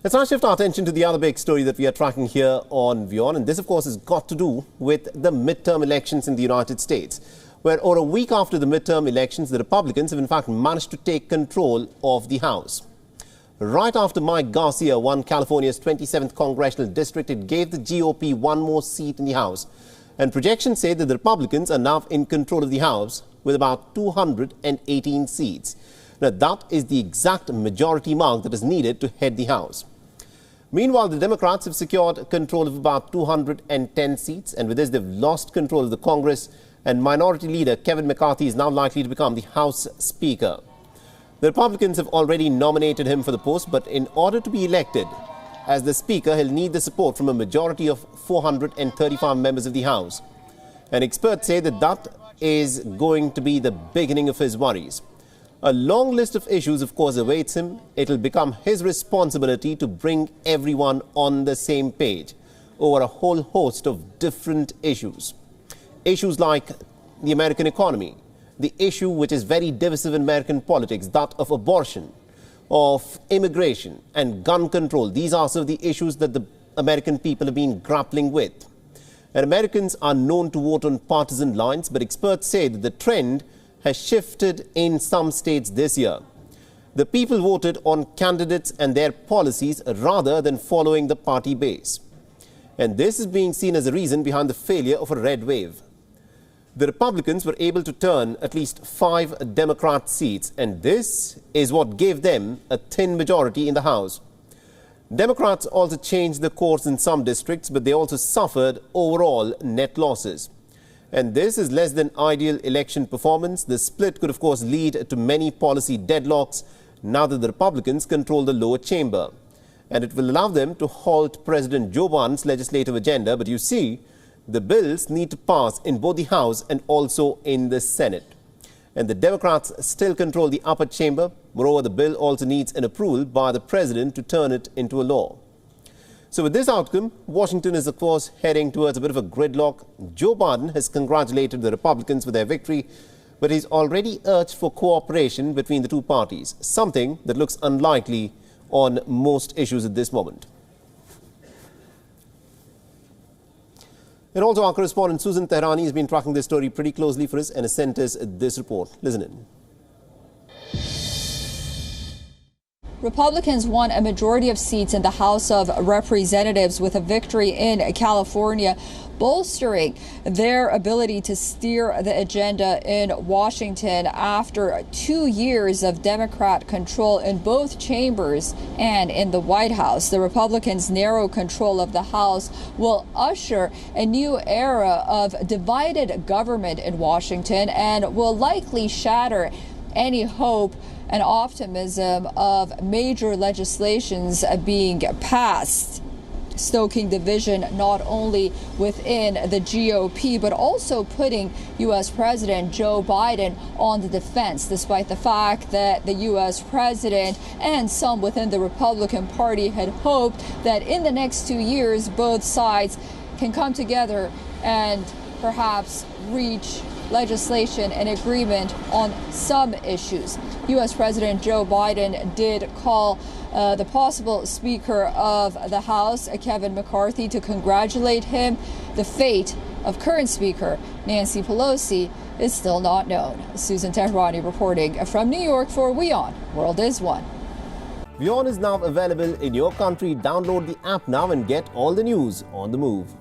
Let's now shift our attention to the other big story that we are tracking here on WION, and this, of course, has got to do with the midterm elections in the United States, where over a week after the midterm elections, the Republicans have in fact managed to take control of the House. Right after Mike Garcia won California's 27th congressional district, it gave the GOP one more seat in the House, and projections say that the Republicans are now in control of the House with about 218 seats. Now, that is the exact majority mark that is needed to head the House. Meanwhile, the Democrats have secured control of about 210 seats, and with this, they've lost control of the Congress, and Minority Leader Kevin McCarthy is now likely to become the House Speaker. The Republicans have already nominated him for the post, but in order to be elected as the Speaker, he'll need the support from a majority of 435 members of the House. And experts say that that is going to be the beginning of his worries. A long list of issues, of course, awaits him. It'll become his responsibility to bring everyone on the same page over a whole host of different issues. Issues like the American economy, the issue which is very divisive in American politics, that of abortion, of immigration and gun control. These are some of the issues that the American people have been grappling with. And Americans are known to vote on partisan lines, but experts say that the trend has shifted in some states this year. The people voted on candidates and their policies rather than following the party base. And this is being seen as a reason behind the failure of a red wave. The Republicans were able to turn at least 5 Democrat seats, and this is what gave them a thin majority in the House. Democrats also changed the course in some districts, but they also suffered overall net losses. And this is less than ideal election performance. The split could, of course, lead to many policy deadlocks now that the Republicans control the lower chamber. And it will allow them to halt President Joe Biden's legislative agenda. But you see, the bills need to pass in both the House and also in the Senate. And the Democrats still control the upper chamber. Moreover, the bill also needs an approval by the president to turn it into a law. So with this outcome, Washington is, of course, heading towards a bit of a gridlock. Joe Biden has congratulated the Republicans for their victory, but he's already urged for cooperation between the two parties, something that looks unlikely on most issues at this moment. And also, our correspondent Susan Tehrani has been tracking this story pretty closely for us and has sent us this report. Listen in. Republicans won a majority of seats in the House of Representatives with a victory in California, bolstering their ability to steer the agenda in Washington after 2 years of Democrat control in both chambers and in the White House. The Republicans' narrow control of the House will usher a new era of divided government in Washington and will likely shatter any hope and optimism of major legislations being passed, stoking division not only within the GOP, but also putting U.S. President Joe Biden on the defense, despite the fact that the U.S. president and some within the Republican Party had hoped that in the next 2 years, both sides can come together and perhaps reach legislation and agreement on some issues. U.S. President Joe Biden did call the possible Speaker of the House, Kevin McCarthy, to congratulate him. The fate of current Speaker Nancy Pelosi is still not known. Susan Tehrani reporting from New York for WION. World is One. WION is now available in your country. Download the app now and get all the news on the move.